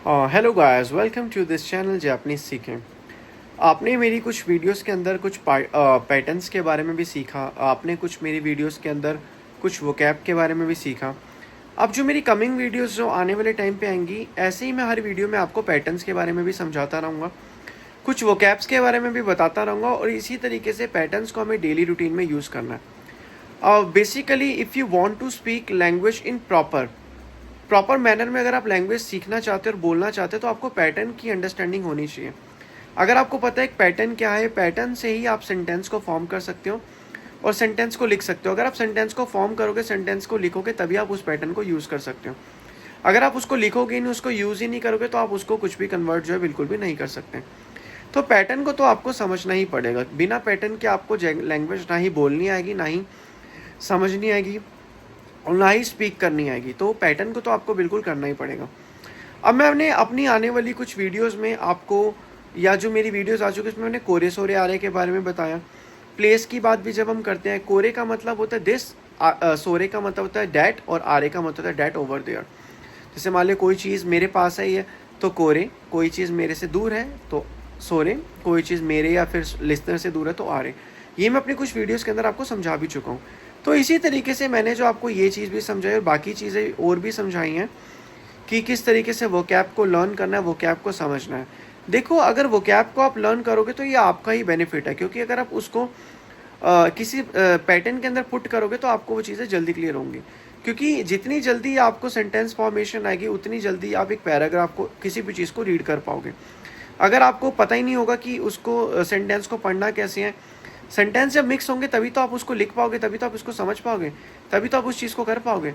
Hello guys, welcome to this channel Japanese सीखें। आपने मेरी कुछ वीडियोस के अंदर कुछ पैटर्न्स के बारे में भी सीखा। आपने कुछ मेरी वीडियोस के अंदर कुछ वोकैब के बारे में भी सीखा। अब जो मेरी कमिंग वीडियोस जो आने वाले टाइम पे आएंगी, ऐसे ही मैं हर वीडियो में आपको पैटर्न्स के बारे में भी समझाता रहूँगा, कुछ वोकैब्स के बारे में भी बताता रहूँगा और इसी तरीके से पैटर्न्स को हमें डेली रूटीन में यूज़ करना है। Basically if you want to speak language in proper manner में, अगर आप लैंग्वेज सीखना चाहते हो और बोलना चाहते हो तो आपको पैटर्न की अंडरस्टैंडिंग होनी चाहिए। अगर आपको पता है एक पैटर्न क्या है, पैटर्न से ही आप सेंटेंस को फॉर्म कर सकते हो और सेंटेंस को लिख सकते हो। अगर आप सेंटेंस को फॉर्म करोगे, सेंटेंस को लिखोगे, तभी आप उस पैटर्न को यूज़ कर सकते हो। अगर आप उसको लिखोगे नहीं, उसको यूज़ ही नहीं करोगे, तो आप उसको कुछ भी कन्वर्ट जो है बिल्कुल भी नहीं कर सकते। तो पैटर्न को तो आपको समझना ही पड़ेगा। बिना पैटर्न के आपको लैंग्वेज ना ही बोलनी आएगी, ना ही समझनी आएगी और ना ही स्पीक करनी आएगी। तो पैटर्न को तो आपको बिल्कुल करना ही पड़ेगा। अब मैंने अपनी आने वाली कुछ वीडियोस में आपको, या जो मेरी वीडियोस आ चुकी है, उसमें मैंने कोरे सोरे आरे के बारे में बताया। प्लेस की बात भी जब हम करते हैं, कोरे का मतलब होता है दिस, सोरे का मतलब होता है डैट और आरे का मतलब होता है डैट ओवर देयर। जैसे मान लो कोई चीज़ मेरे पास है तो कोरे, कोई चीज़ मेरे से दूर है तो सोरे, कोई चीज़ मेरे या फिर लिसनर से दूर है तो आरे। ये मैं अपनी कुछ वीडियोज़ के अंदर आपको समझा भी चुका हूँ। तो इसी तरीके से मैंने जो आपको ये चीज़ भी समझाई और बाकी चीज़ें और भी समझाई हैं कि किस तरीके से वोकैब को लर्न करना है, वोकैब को समझना है। देखो, अगर वोकैब को आप लर्न करोगे तो ये आपका ही बेनिफिट है, क्योंकि अगर आप उसको किसी पैटर्न के अंदर पुट करोगे तो आपको वो चीज़ें जल्दी क्लियर होंगी। क्योंकि जितनी जल्दी आपको सेंटेंस फॉर्मेशन आएगी, उतनी जल्दी आप एक पैराग्राफ को, किसी भी चीज़ को रीड कर पाओगे। अगर आपको पता ही नहीं होगा कि उसको सेंटेंस को पढ़ना कैसे है, सेंटेंस जब मिक्स होंगे तभी तो आप उसको लिख पाओगे, तभी तो आप उसको समझ पाओगे, तभी तो आप उस चीज़ को कर पाओगे।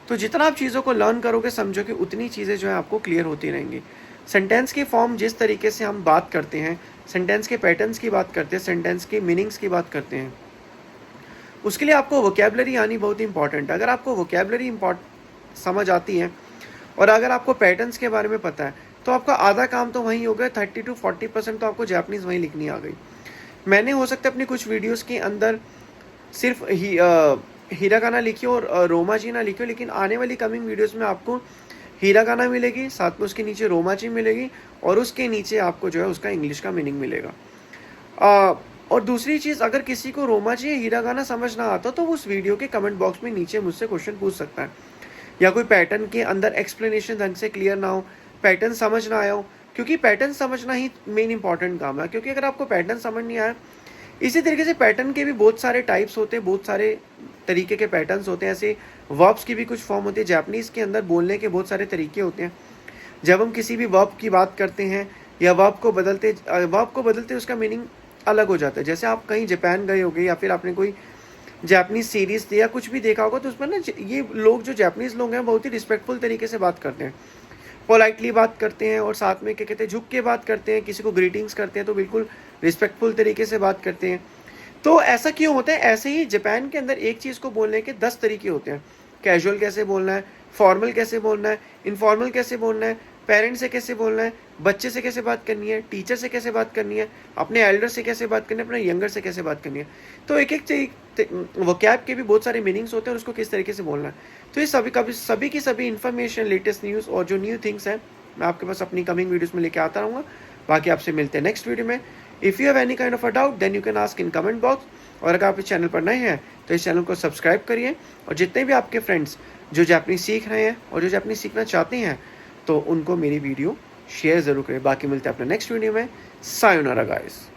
तो जितना आप चीज़ों को लर्न करोगे, समझोगे, उतनी चीज़ें जो है आपको क्लियर होती रहेंगी। सेंटेंस की फॉर्म जिस तरीके से हम बात करते हैं, सेंटेंस के पैटर्न्स की बात करते हैं, सेंटेंस के मीनिंग्स की बात करते हैं, उसके लिए आपको वोकैबुलरी आनी बहुत इंपॉर्टेंट है। अगर आपको वोकैबुलरी समझ आती है और अगर आपको पैटर्न्स के बारे में पता है, तो आपका आधा काम तो वहीं हो गया। 30 to 40% तो आपको जापानीज़ वहीं लिखनी आ गई। मैंने हो सकता है अपनी कुछ वीडियोस के अंदर सिर्फ हिरागाना लिखी और रोमाजी ना लिखी हो, लेकिन आने वाली कमिंग वीडियोस में आपको हिरागाना मिलेगी, साथ में उसके नीचे रोमाजी मिलेगी और उसके नीचे आपको जो है उसका इंग्लिश का मीनिंग मिलेगा। और दूसरी चीज़, अगर किसी को रोमाजी या हिरागाना समझ ना आता तो उस वीडियो के कमेंट बॉक्स में नीचे मुझसे क्वेश्चन पूछ सकता है, या कोई पैटर्न के अंदर एक्सप्लेनेशन ढंग से क्लियर ना हो, पैटर्न समझ ना आया हो, क्योंकि पैटर्न समझना ही मेन इंपॉर्टेंट काम है। क्योंकि अगर आपको पैटर्न समझ नहीं आया, इसी तरीके से पैटर्न के भी बहुत सारे टाइप्स होते हैं, बहुत सारे तरीके के पैटर्न्स होते हैं। ऐसे वर्ब्स की भी कुछ फॉर्म होती है। जापानीज़ के अंदर बोलने के बहुत सारे तरीके होते हैं। जब हम किसी भी वर्ब की बात करते हैं या वर्ब को बदलते उसका मीनिंग अलग हो जाता है। जैसे आप कहीं जापान गए होगे या फिर आपने कोई जापानीज़ सीरीज़ या कुछ भी देखा होगा, तो उसमें ना ये लोग, जो जापानीज़ लोग हैं, बहुत ही रिस्पेक्टफुल तरीके से बात करते हैं, पोलाइटली बात करते हैं और साथ में क्या कहते हैं, झुक के बात करते हैं। किसी को ग्रीटिंग्स करते हैं तो बिल्कुल रिस्पेक्टफुल तरीके से बात करते हैं। तो ऐसा क्यों होता है? ऐसे ही जापान के अंदर एक चीज़ को बोलने के 10 तरीके होते हैं। कैजुअल कैसे बोलना है, फॉर्मल कैसे बोलना है, इनफॉर्मल कैसे बोलना है, पेरेंट्स से कैसे बोलना है, बच्चे से कैसे बात करनी है, टीचर से कैसे बात करनी है, अपने एल्डर से कैसे बात करनी है, अपने यंगर से कैसे बात करनी है। तो एक एक वोकैब के भी बहुत सारे मीनिंग्स होते हैं और उसको किस तरीके से बोलना है। तो ये सभी की सभी इन्फॉर्मेशन, लेटेस्ट न्यूज़ और जो न्यू थिंग्स हैं, मैं आपके पास अपनी कमिंग वीडियोस में लेके आता रहूँगा। बाकी आपसे मिलते हैं नेक्स्ट वीडियो में। If you have any kind of a doubt, then you can ask in comment box. और अगर आप इस चैनल पर नए हैं तो इस चैनल को सब्सक्राइब करिए, और जितने भी आपके फ्रेंड्स जो जापानीज़ सीख रहे हैं और जो जापानीज़ सीखना चाहते हैं, तो उनको मेरी वीडियो शेयर ज़रूर करें। बाकी मिलते हैं अपने नेक्स्ट वीडियो में। Sayonara guys.